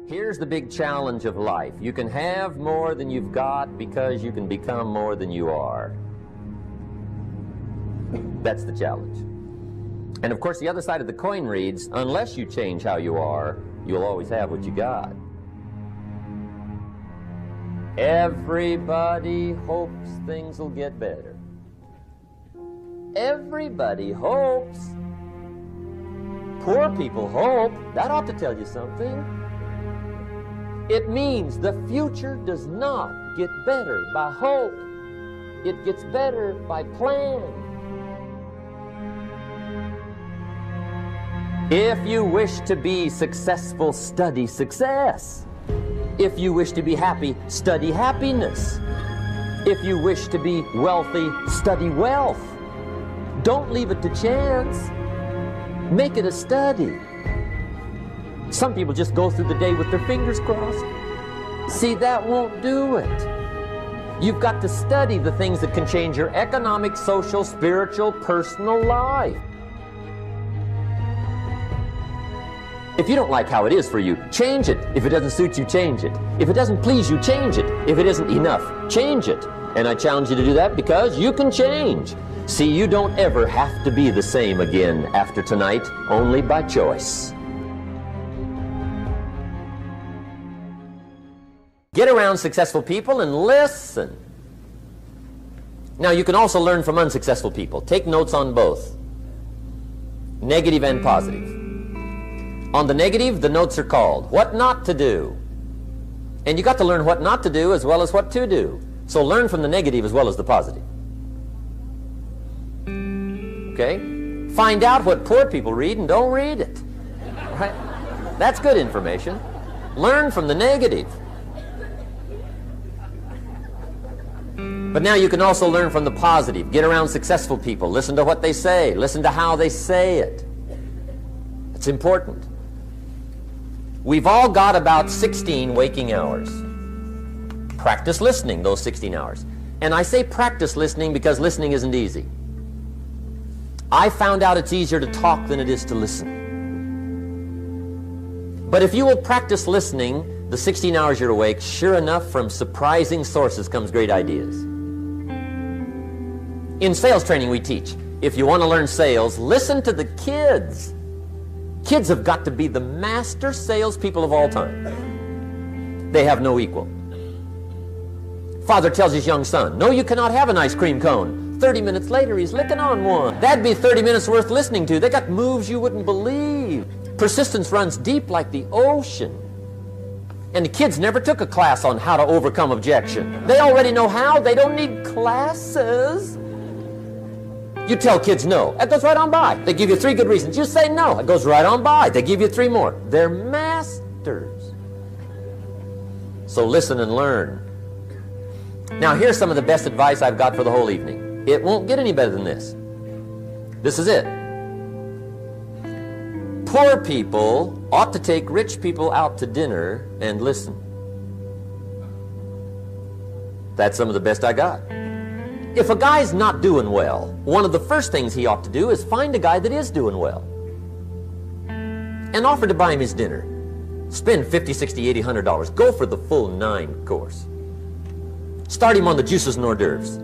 Here's the big challenge of life. You can have more than you've got because you can become more than you are. That's the challenge. And of course, the other side of the coin reads, unless you change how you are, you'll always have what you got. Everybody hopes things will get better. Everybody hopes. Poor people hope. That ought to tell you something. It means the future does not get better by hope. It gets better by plan. If you wish to be successful, study success. If you wish to be happy, study happiness. If you wish to be wealthy, study wealth. Don't leave it to chance. Make it a study. Some people just go through the day with their fingers crossed. See, that won't do it. You've got to study the things that can change your economic, social, spiritual, personal life. If you don't like how it is for you, change it. If it doesn't suit you, change it. If it doesn't please you, change it. If it isn't enough, change it. And I challenge you to do that because you can change. See, you don't ever have to be the same again after tonight, only by choice. Get around successful people and listen. Now, you can also learn from unsuccessful people. Take notes on both, negative and positive. On the negative, the notes are called what not to do. And you got to learn what not to do as well as what to do. So learn from the negative as well as the positive. Okay? Find out what poor people read and don't read it. Right? That's good information. Learn from the negative. But now you can also learn from the positive. Get around successful people. Listen to what they say. Listen to how they say it. It's important. We've all got about 16 waking hours. Practice listening those 16 hours. And I say practice listening because listening isn't easy. I found out it's easier to talk than it is to listen. But if you will practice listening the 16 hours you're awake, sure enough, from surprising sources comes great ideas. In sales training we teach, if you want to learn sales, listen to the kids. Kids have got to be the master salespeople of all time. They have no equal. Father tells his young son, no, you cannot have an ice cream cone. 30 minutes later, he's licking on one. That'd be 30 minutes worth listening to. They got moves you wouldn't believe. Persistence runs deep like the ocean. And the kids never took a class on how to overcome objection. They already know how. They don't need classes. You tell kids no, it goes right on by. They give you 3 good reasons. You say no, it goes right on by. They give you 3 more. They're masters. So listen and learn. Now here's some of the best advice I've got for the whole evening. It won't get any better than this. This is it. Poor people ought to take rich people out to dinner and listen. That's some of the best I got. If a guy's not doing well, one of the first things he ought to do is find a guy that is doing well and offer to buy him his dinner. Spend $50, $60, $80, $100. Go for the full 9 course. Start him on the juices and hors d'oeuvres.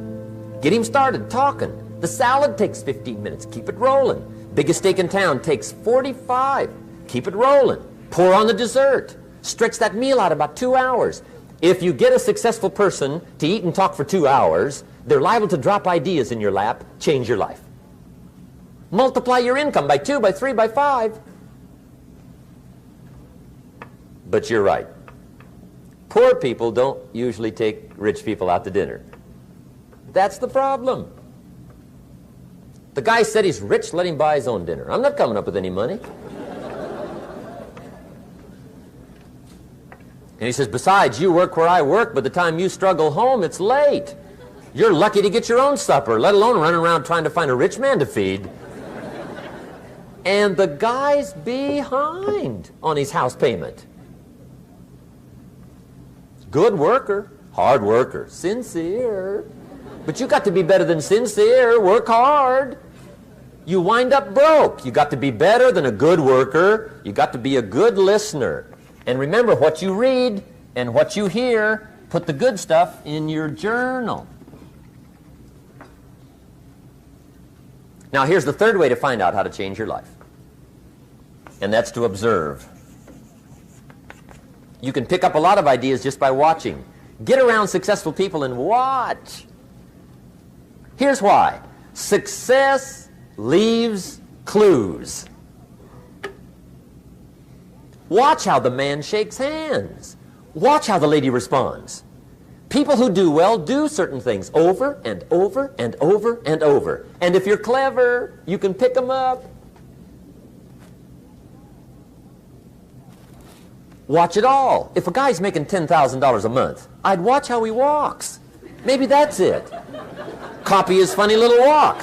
Get him started talking. The salad takes 15 minutes. Keep it rolling. Biggest steak in town takes 45. Keep it rolling. Pour on the dessert. Stretch that meal out about 2 hours. If you get a successful person to eat and talk for 2 hours, they're liable to drop ideas in your lap, change your life. Multiply your income by 2, by 3, by 5. But you're right. Poor people don't usually take rich people out to dinner. That's the problem. The guy said he's rich, let him buy his own dinner. I'm not coming up with any money. And he says, besides, you work where I work. By the time you struggle home, it's late. You're lucky to get your own supper, let alone running around trying to find a rich man to feed. And the guy's behind on his house payment. Good worker, hard worker, sincere. But you got to be better than sincere. Work hard. You wind up broke. You got to be better than a good worker. You got to be a good listener. And remember, what you read and what you hear, put the good stuff in your journal. Now, here's the third way to find out how to change your life, and that's to observe. You can pick up a lot of ideas just by watching. Get around successful people and watch. Here's why. Success leaves clues. Watch how the man shakes hands. Watch how the lady responds. People who do well do certain things over and over and over and over. And if you're clever, you can pick them up. Watch it all. If a guy's making $10,000 a month, I'd watch how he walks. Maybe that's it. Copy his funny little walk.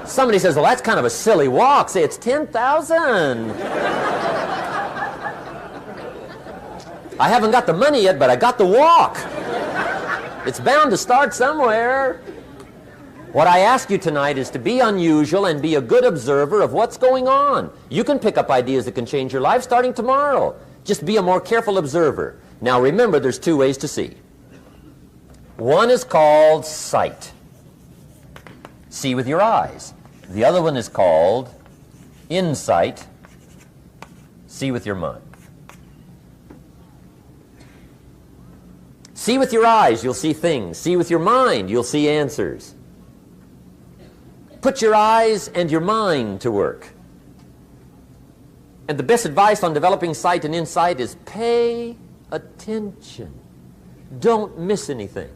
Somebody says, well, that's kind of a silly walk. Say, it's 10,000. I haven't got the money yet, but I got the walk. It's bound to start somewhere. What I ask you tonight is to be unusual and be a good observer of what's going on. You can pick up ideas that can change your life starting tomorrow. Just be a more careful observer. Now remember, there's two ways to see. One is called sight. See with your eyes. The other one is called insight. See with your mind. See with your eyes, you'll see things. See with your mind, you'll see answers. Put your eyes and your mind to work. And the best advice on developing sight and insight is pay attention. Don't miss anything.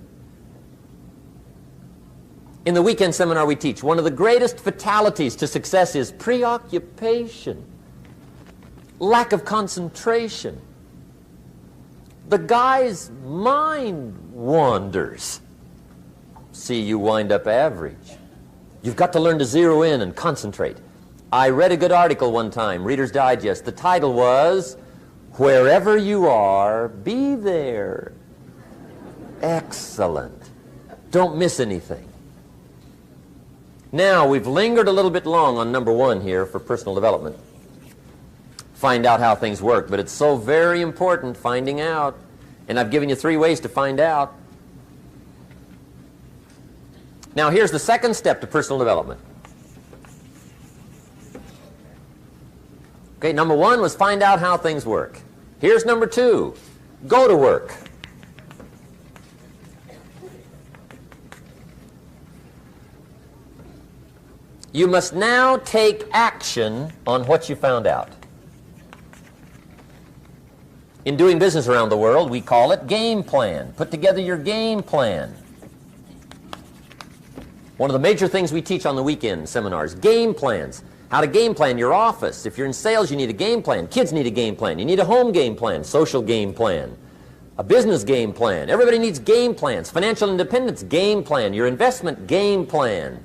In the weekend seminar we teach, one of the greatest fatalities to success is preoccupation, lack of concentration. The guy's mind wanders. See, you wind up average. You've got to learn to zero in and concentrate. I read a good article one time, Reader's Digest. The title was, Wherever You Are, Be There. Excellent. Don't miss anything. Now, we've lingered a little bit long on number one here for personal development. Find out how things work, but it's so very important finding out. And I've given you 3 ways to find out. Now, here's the second step to personal development. Okay, number 1 was find out how things work. Here's number 2, go to work. You must now take action on what you found out. In doing business around the world, we call it game plan. Put together your game plan. One of the major things we teach on the weekend seminars, game plans. How to game plan your office. If you're in sales, you need a game plan. Kids need a game plan. You need a home game plan, social game plan, a business game plan. Everybody needs game plans. Financial independence, game plan. Your investment, game plan.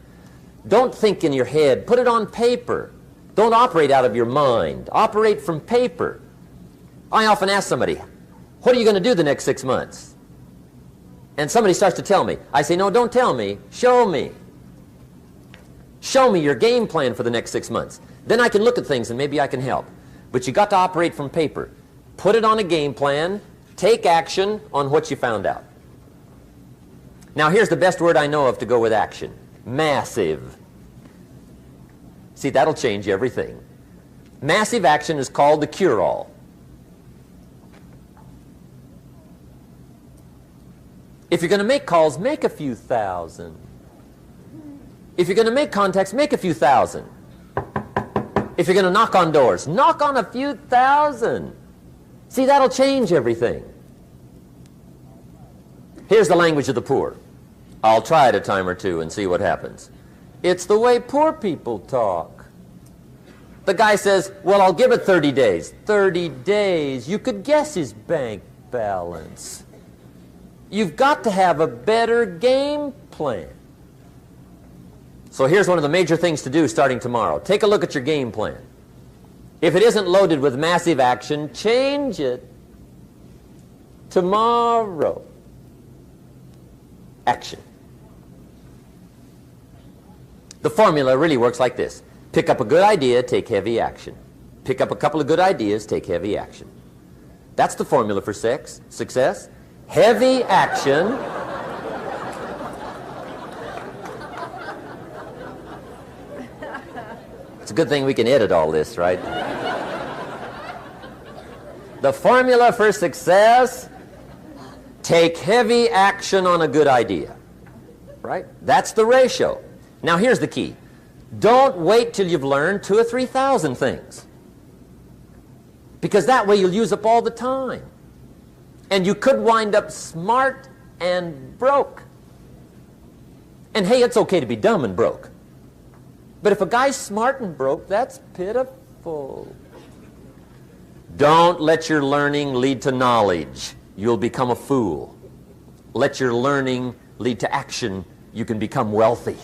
Don't think in your head. Put it on paper. Don't operate out of your mind. Operate from paper. I often ask somebody, what are you going to do the next 6 months? And somebody starts to tell me. I say, no, don't tell me. Show me. Show me your game plan for the next 6 months. Then I can look at things and maybe I can help. But you got to operate from paper. Put it on a game plan. Take action on what you found out. Now here's the best word I know of to go with action. Massive. See, that'll change everything. Massive action is called the cure-all. If you're going to make calls, make a few thousand. If you're going to make contacts, make a few thousand. If you're going to knock on doors, knock on a few thousand. See, that'll change everything. Here's the language of the poor. I'll try it a time or two and see what happens. It's the way poor people talk. The guy says, well, I'll give it 30 days. 30 days. You could guess his bank balance. You've got to have a better game plan. So here's one of the major things to do starting tomorrow. Take a look at your game plan. If it isn't loaded with massive action, change it tomorrow. Action. The formula really works like this. Pick up a good idea, take heavy action. Pick up a couple of good ideas, take heavy action. That's the formula for success. Heavy action. It's a good thing we can edit all this, right? The formula for success: take heavy action on a good idea, right? That's the ratio. Now here's the key. Don't wait till you've learned 2,000 or 3,000 things, because that way you'll use up all the time. And you could wind up smart and broke. And hey, it's okay to be dumb and broke. But if a guy's smart and broke, that's pitiful. Don't let your learning lead to knowledge. You'll become a fool. Let your learning lead to action. You can become wealthy.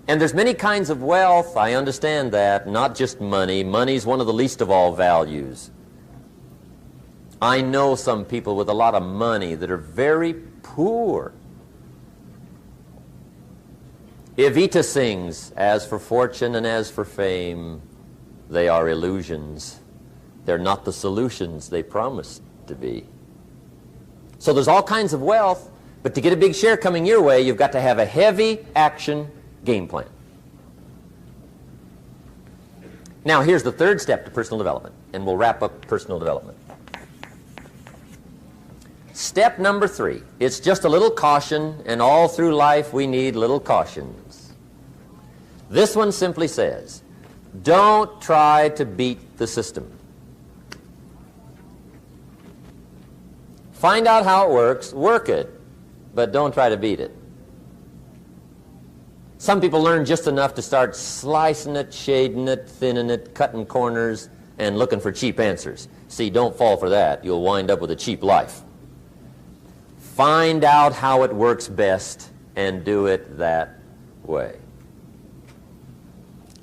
And there's many kinds of wealth. I understand that. Not just money. Money's one of the least of all values. I know some people with a lot of money that are very poor. Evita sings, "As for fortune and as for fame, they are illusions. They're not the solutions they promised to be." So there's all kinds of wealth, but to get a big share coming your way, you've got to have a heavy action game plan. Now here's the third step to personal development, and we'll wrap up personal development. Step number 3. It's just a little caution, and all through life we need little cautions. This one simply says, don't try to beat the system. Find out how it works, work it, but don't try to beat it. Some people learn just enough to start slicing it, shading it, thinning it, cutting corners, and looking for cheap answers. See, don't fall for that. You'll wind up with a cheap life. Find out how it works best and do it that way.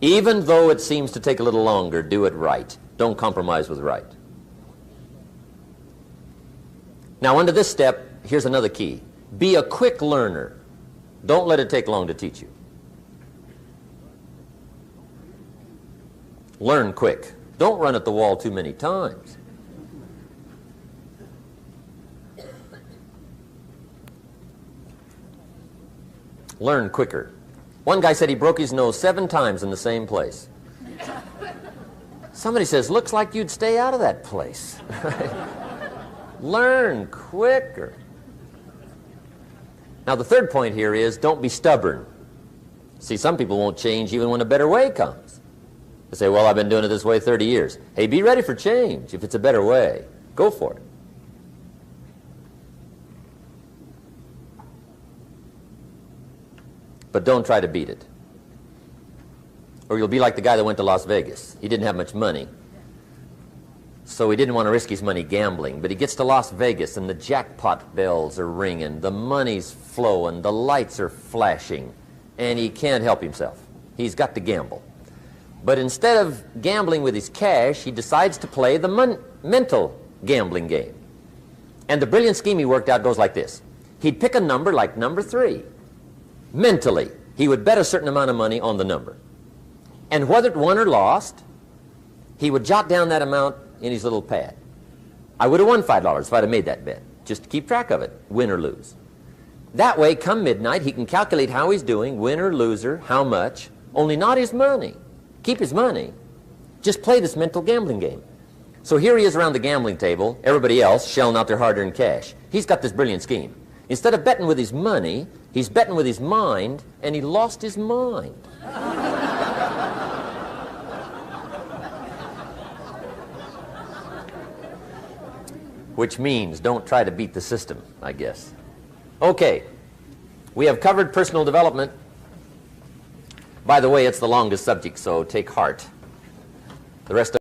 Even though it seems to take a little longer, do it right. Don't compromise with right. Now, under this step, here's another key. Be a quick learner. Don't let it take long to teach you. Learn quick. Don't run at the wall too many times. Learn quicker. One guy said he broke his nose 7 times in the same place. Somebody says, looks like you'd stay out of that place. Learn quicker. Now the third point here is don't be stubborn. See, some people won't change even when a better way comes. They say, well, I've been doing it this way 30 years. Hey, be ready for change. If it's a better way, go for it. But don't try to beat it. Or you'll be like the guy that went to Las Vegas. He didn't have much money, so he didn't want to risk his money gambling. But he gets to Las Vegas and the jackpot bells are ringing, the money's flowing, the lights are flashing, and he can't help himself. He's got to gamble. But instead of gambling with his cash, he decides to play the mental gambling game. And the brilliant scheme he worked out goes like this. He'd pick a number like number 3. Mentally, he would bet a certain amount of money on the number. And whether it won or lost, he would jot down that amount in his little pad. I would have won $5 if I'd have made that bet, just to keep track of it, win or lose. That way, come midnight, he can calculate how he's doing, win or loser, how much, only not his money. Keep his money. Just play this mental gambling game. So here he is around the gambling table, everybody else shelling out their hard-earned cash. He's got this brilliant scheme. Instead of betting with his money, he's betting with his mind, and he lost his mind. Which means don't try to beat the system, I guess. Okay, we have covered personal development. By the way, it's the longest subject, so take heart. The rest of